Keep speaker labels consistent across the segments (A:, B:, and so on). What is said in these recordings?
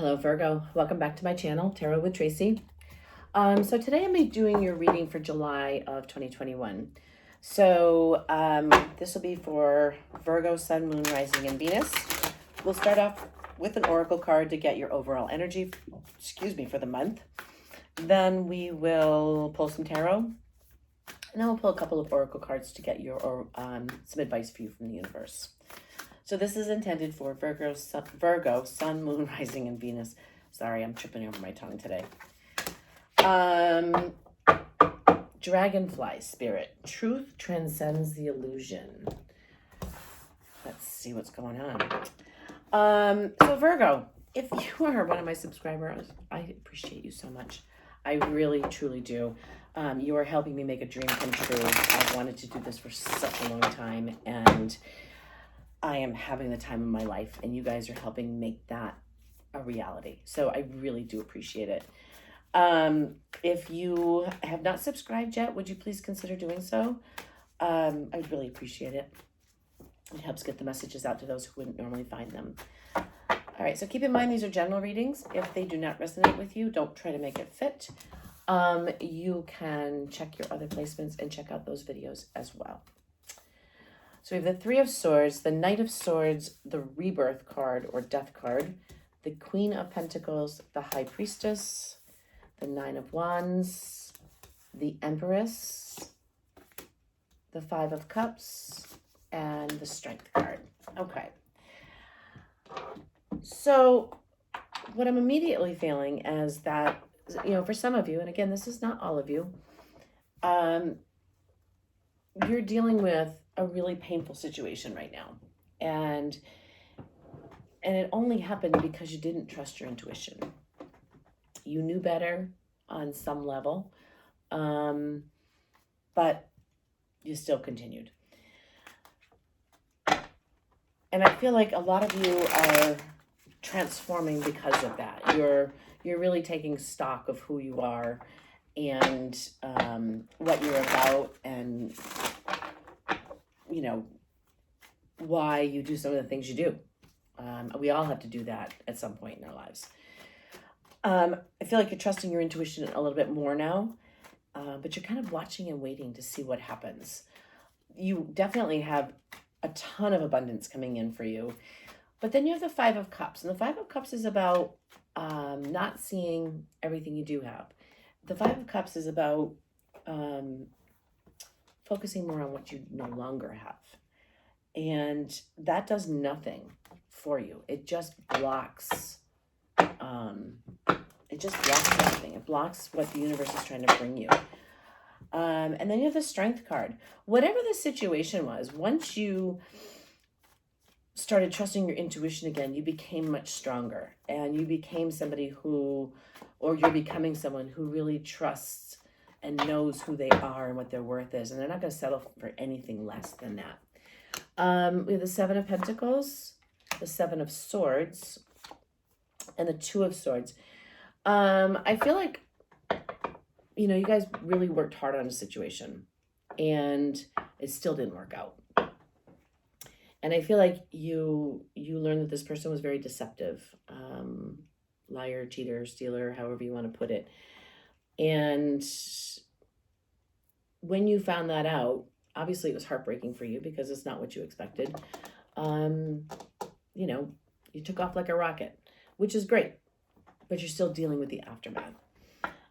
A: Hello Virgo, welcome back to my channel, Tarot with Tracy. So today I'm doing your reading for July of 2021. So this will be for Virgo, Sun, Moon, Rising, and Venus. We'll start off with an oracle card to get your overall energy, for the month. Then we will pull some tarot, and then we'll pull a couple of oracle cards to get your some advice for you from the universe. So this is intended for Virgo, Sun, Moon, Rising, and Venus. Sorry, I'm tripping over my tongue today. Dragonfly spirit. Truth transcends the illusion. Let's see what's going on. So Virgo, if you are one of my subscribers, I appreciate you so much. I really, truly do. You are helping me make a dream come true. I've wanted to do this for such a long time, and I am having the time of my life, and you guys are helping make that a reality. So I really do appreciate it. If you have not subscribed yet, would you please consider doing so? I'd really appreciate it. It helps get the messages out to those who wouldn't normally find them. All right, so keep in mind these are general readings. If they do not resonate with you, don't try to make it fit. You can check your other placements and check out those videos as well. So we have the Three of Swords, the Knight of Swords, the Rebirth card or Death card, the Queen of Pentacles, the High Priestess, the Nine of Wands, the Empress, the Five of Cups, and the Strength card. Okay. So what I'm immediately feeling is that, for some of you, and again, this is not all of you, you're dealing with a really painful situation right now. And it only happened because you didn't trust your intuition. You knew better on some level, but you still continued. And I feel like a lot of you are transforming because of that. You're really taking stock of who you are and what you're about, and why you do some of the things you do. We all have to do that at some point in our lives. I feel like you're trusting your intuition a little bit more now, but you're kind of watching and waiting to see what happens. You definitely have a ton of abundance coming in for you, but then you have the Five of Cups, and the Five of Cups is about not seeing everything you do have. The Five of Cups is about focusing more on what you no longer have. And that does nothing for you. It just blocks, everything. It blocks what the universe is trying to bring you. And then you have the Strength card. Whatever the situation was, once you started trusting your intuition again, you became much stronger, and you became somebody you're becoming someone who really trusts and knows who they are and what their worth is, and they're not going to settle for anything less than that. We have the Seven of Pentacles, the Seven of Swords, and the Two of Swords. I feel like, you guys really worked hard on a situation, and it still didn't work out. And I feel like you learned that this person was very deceptive, liar, cheater, stealer, however you want to put it. And when you found that out, obviously it was heartbreaking for you because it's not what you expected. You took off like a rocket, which is great, but you're still dealing with the aftermath.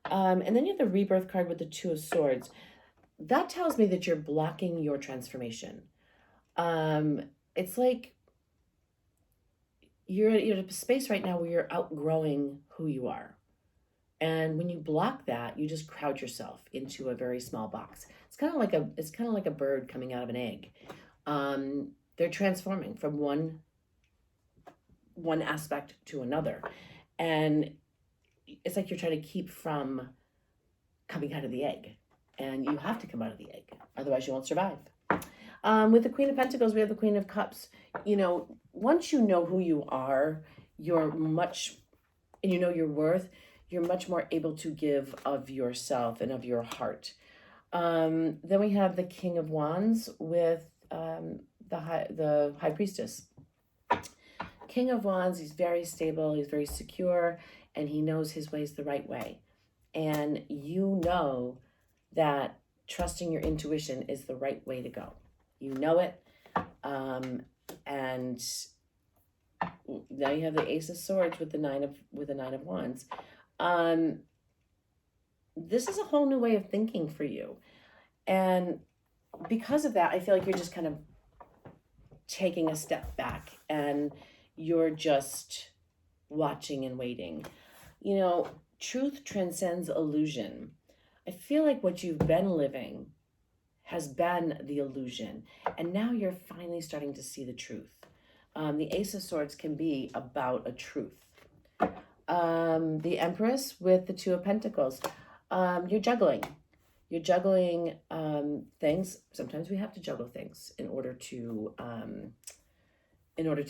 A: And then you have the Rebirth card with the Two of Swords. That tells me that you're blocking your transformation. It's like you're at a space right now where you're outgrowing who you are. And when you block that, you just crowd yourself into a very small box. It's kind of like a bird coming out of an egg. They're transforming from one aspect to another. And it's like you're trying to keep from coming out of the egg. And you have to come out of the egg, otherwise you won't survive. With the Queen of Pentacles, we have the Queen of Cups. Once you know who you are, and you know your worth, you're much more able to give of yourself and of your heart. Then we have the King of Wands with the High Priestess. King of Wands, he's very stable, he's very secure, and he knows his way's the right way. And you know that trusting your intuition is the right way to go. You know it. And now you have the Ace of Swords with the Nine of Wands. This is a whole new way of thinking for you. And because of that, I feel like you're just kind of taking a step back and you're just watching and waiting. You know, truth transcends illusion. I feel like what you've been living has been the illusion, and now you're finally starting to see the truth. The Ace of Swords can be about a truth. The Empress with the Two of Pentacles. You're juggling. You're juggling things. Sometimes we have to juggle things in order to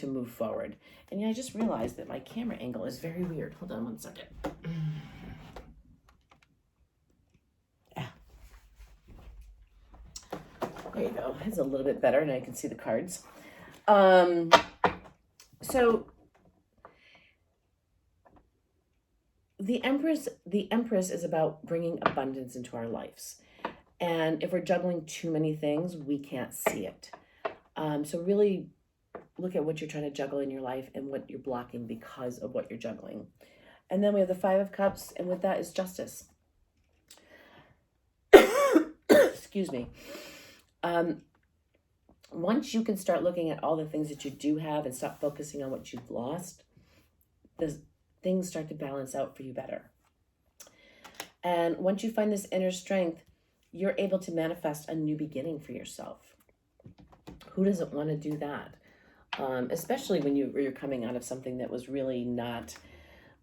A: move forward. And yeah, I just realized that my camera angle is very weird. Hold on one second. There you go. It's a little bit better, and I can see the cards. So the Empress is about bringing abundance into our lives. And if we're juggling too many things, we can't see it. So really look at what you're trying to juggle in your life and what you're blocking because of what you're juggling. And then we have the Five of Cups, and with that is justice. Excuse me. Once you can start looking at all the things that you do have and stop focusing on what you've lost, things start to balance out for you better. And once you find this inner strength, you're able to manifest a new beginning for yourself. Who doesn't want to do that? Especially when you're coming out of something that was really not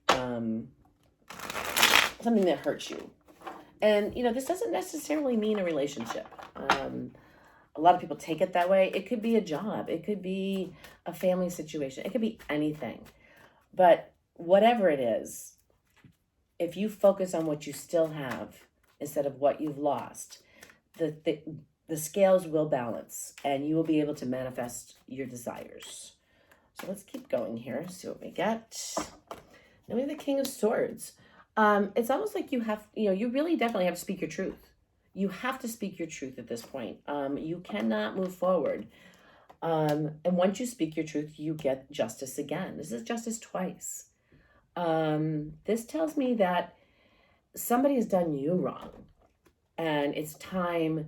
A: something that hurts you. And, you know, this doesn't necessarily mean a relationship. A lot of people take it that way. It could be a job. It could be a family situation. It could be anything. But whatever it is, if you focus on what you still have instead of what you've lost, the scales will balance and you will be able to manifest your desires. So let's keep going here. See what we get. Then we have the King of Swords. It's almost like you really definitely have to speak your truth. You have to speak your truth at this point. You cannot move forward. And once you speak your truth, you get justice again. This is justice twice. This tells me that somebody has done you wrong. And it's time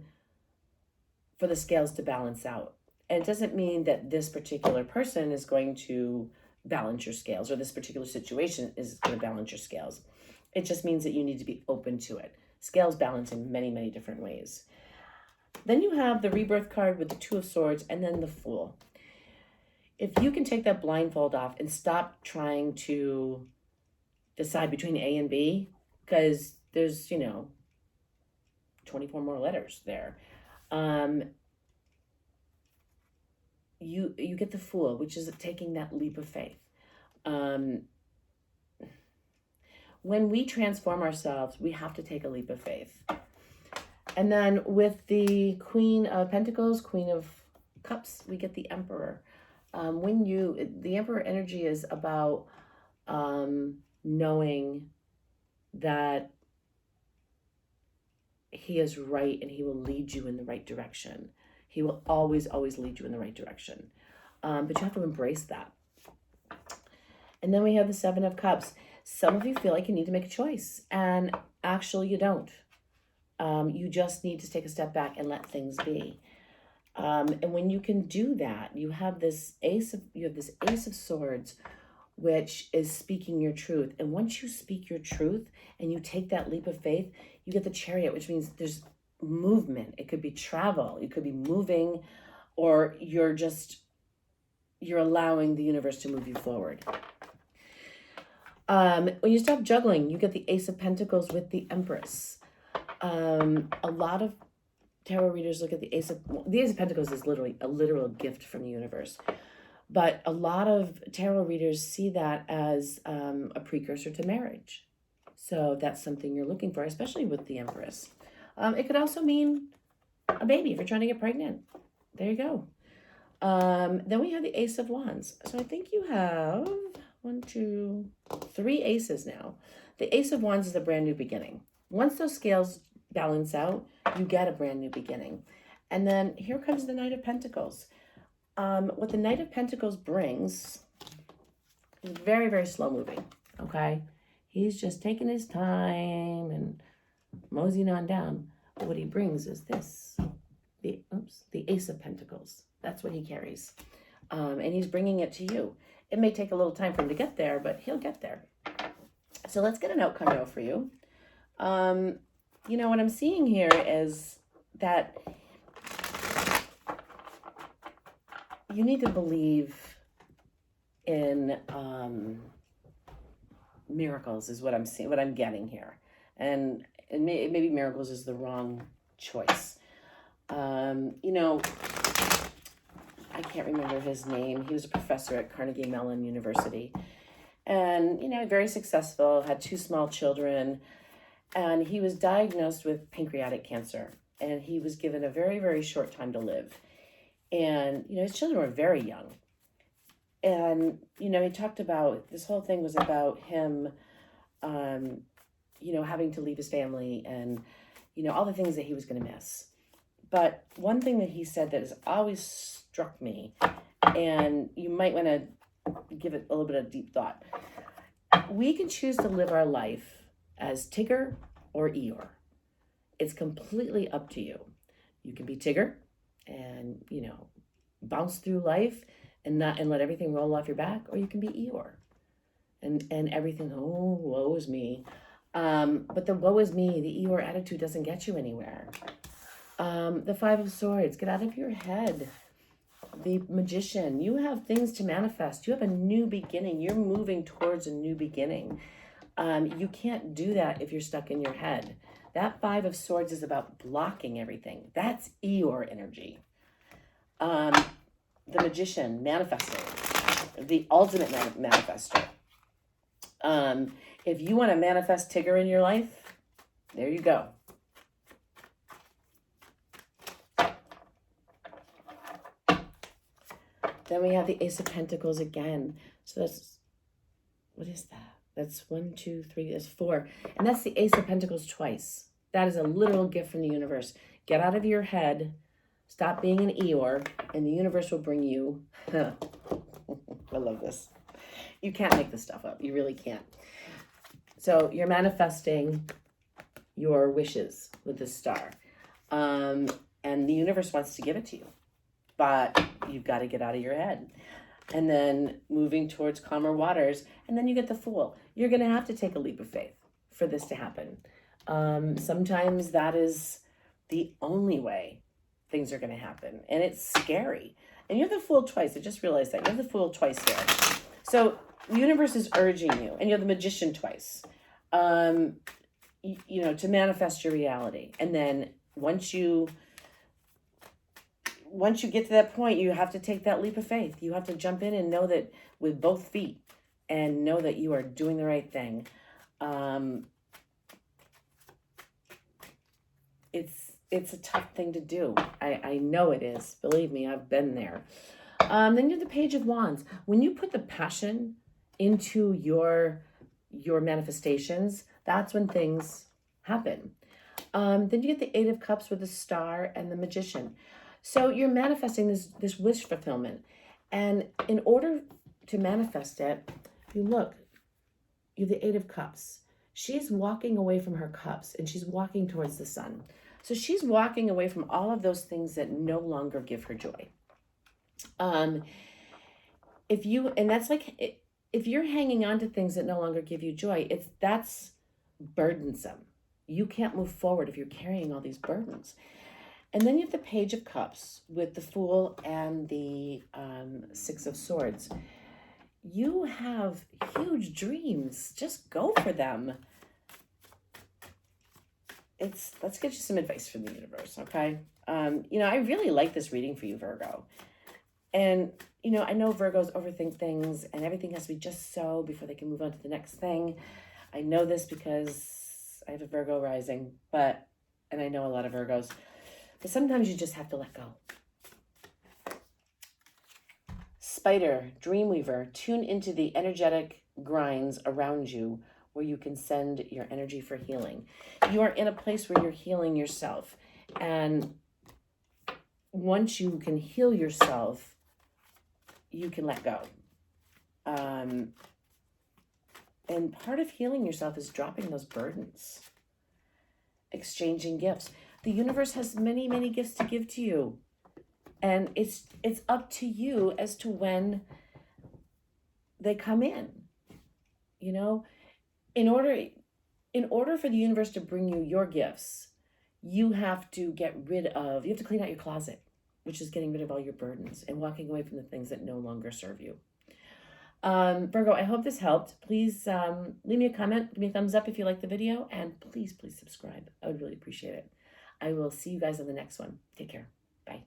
A: for the scales to balance out. And it doesn't mean that this particular person is going to balance your scales or this particular situation is going to balance your scales. It just means that you need to be open to it. Scales balance in many, many different ways. Then you have the Rebirth card with the Two of Swords and then the Fool. If you can take that blindfold off and stop trying to decide between A and B, because there's, 24 more letters there. You get the Fool, which is taking that leap of faith. When we transform ourselves, we have to take a leap of faith. And then with the Queen of Pentacles, Queen of Cups, we get the Emperor. The Emperor energy is about knowing that he is right and he will lead you in the right direction. He will always, always lead you in the right direction. But you have to embrace that. And then we have the Seven of Cups. Some of you feel like you need to make a choice, and actually you don't. You just need to take a step back and let things be. And when you can do that, you have this Ace of Swords, which is speaking your truth. And once you speak your truth and you take that leap of faith, you get the Chariot, which means there's movement. It could be travel. You could be moving, or you're allowing the universe to move you forward. When you stop juggling, you get the Ace of Pentacles with the Empress. A lot of tarot readers look at the Ace of Pentacles is literally a literal gift from the universe. But a lot of tarot readers see that as a precursor to marriage. So that's something you're looking for, especially with the Empress. It could also mean a baby if you're trying to get pregnant. There you go. Then we have the Ace of Wands. So I think you have 1, 2, 3 aces now. The Ace of Wands is a brand new beginning. Once those scales balance out, you get a brand new beginning. And then here comes the Knight of Pentacles. What the Knight of Pentacles brings is very, very slow moving, okay? He's just taking his time and moseying on down. But what he brings is this, the Ace of Pentacles. That's what he carries. And he's bringing it to you. It may take a little time for him to get there, but he'll get there. So let's get an outcome row for you. You know, what I'm seeing here is that you need to believe in miracles is what I'm seeing, what I'm getting here. And maybe miracles is the wrong choice. You know, I can't remember his name. He was a professor at Carnegie Mellon University. And, you know, very successful, had 2 small children. And he was diagnosed with pancreatic cancer. And he was given a very, very short time to live. And, you know, his children were very young. And, you know, he talked about, this whole thing was about him, you know, having to leave his family and, you know, all the things that he was going to miss. But one thing that he said that has always struck me, and you might want to give it a little bit of deep thought. We can choose to live our life as Tigger or Eeyore. It's completely up to you. You can be Tigger and, you know, bounce through life and let everything roll off your back, or you can be Eeyore and everything, oh, woe is me. But the woe is me, the Eeyore attitude doesn't get you anywhere. The 5 of Swords, get out of your head. The Magician, you have things to manifest. You have a new beginning. You're moving towards a new beginning. You can't do that if you're stuck in your head. That 5 of Swords is about blocking everything. That's Eeyore energy. The Magician, manifesting. The ultimate manifester. If you want to manifest Tigger in your life, there you go. Then we have the Ace of Pentacles again. So that's, what is that? That's 1, 2, 3, that's 4. And that's the Ace of Pentacles twice. That is a literal gift from the universe. Get out of your head. Stop being an Eeyore. And the universe will bring you. I love this. You can't make this stuff up. You really can't. So you're manifesting your wishes with this star. And the universe wants to give it to you. But you've got to get out of your head. And then moving towards calmer waters. And then you get the Fool. You're going to have to take a leap of faith for this to happen. Sometimes that is the only way things are going to happen. And it's scary. And you're the Fool twice. I just realized that. You're the Fool twice here. So the universe is urging you. And you're the Magician twice. You know, to manifest your reality. And then once you get to that point, you have to take that leap of faith. You have to jump in and know that with both feet and know that you are doing the right thing. It's a tough thing to do. I know it is. Believe me, I've been there. Then you're the Page of Wands. When you put the passion into your manifestations, that's when things happen. Then you get the 8 of Cups with the Star and the Magician. So you're manifesting this wish fulfillment. And in order to manifest it, you have the 8 of Cups. She's walking away from her cups and she's walking towards the sun. So she's walking away from all of those things that no longer give her joy. If you're hanging on to things that no longer give you joy, that's burdensome. You can't move forward if you're carrying all these burdens. And then you have the Page of Cups with the Fool and the 6 of Swords. You have huge dreams. Just go for them. Let's get you some advice from the universe, okay? You know, I really like this reading for you, Virgo. And, you know, I know Virgos overthink things and everything has to be just so before they can move on to the next thing. I know this because I have a Virgo rising, and I know a lot of Virgos. But sometimes you just have to let go. Spider, Dreamweaver, tune into the energetic grinds around you where you can send your energy for healing. You are in a place where you're healing yourself. And once you can heal yourself, you can let go. And part of healing yourself is dropping those burdens, exchanging gifts. The universe has many, many gifts to give to you. And it's up to you as to when they come in. You know, in order for the universe to bring you your gifts, you have to clean out your closet, which is getting rid of all your burdens and walking away from the things that no longer serve you. Virgo, I hope this helped. Please leave me a comment, give me a thumbs up if you like the video, and please subscribe. I would really appreciate it. I will see you guys on the next one. Take care. Bye.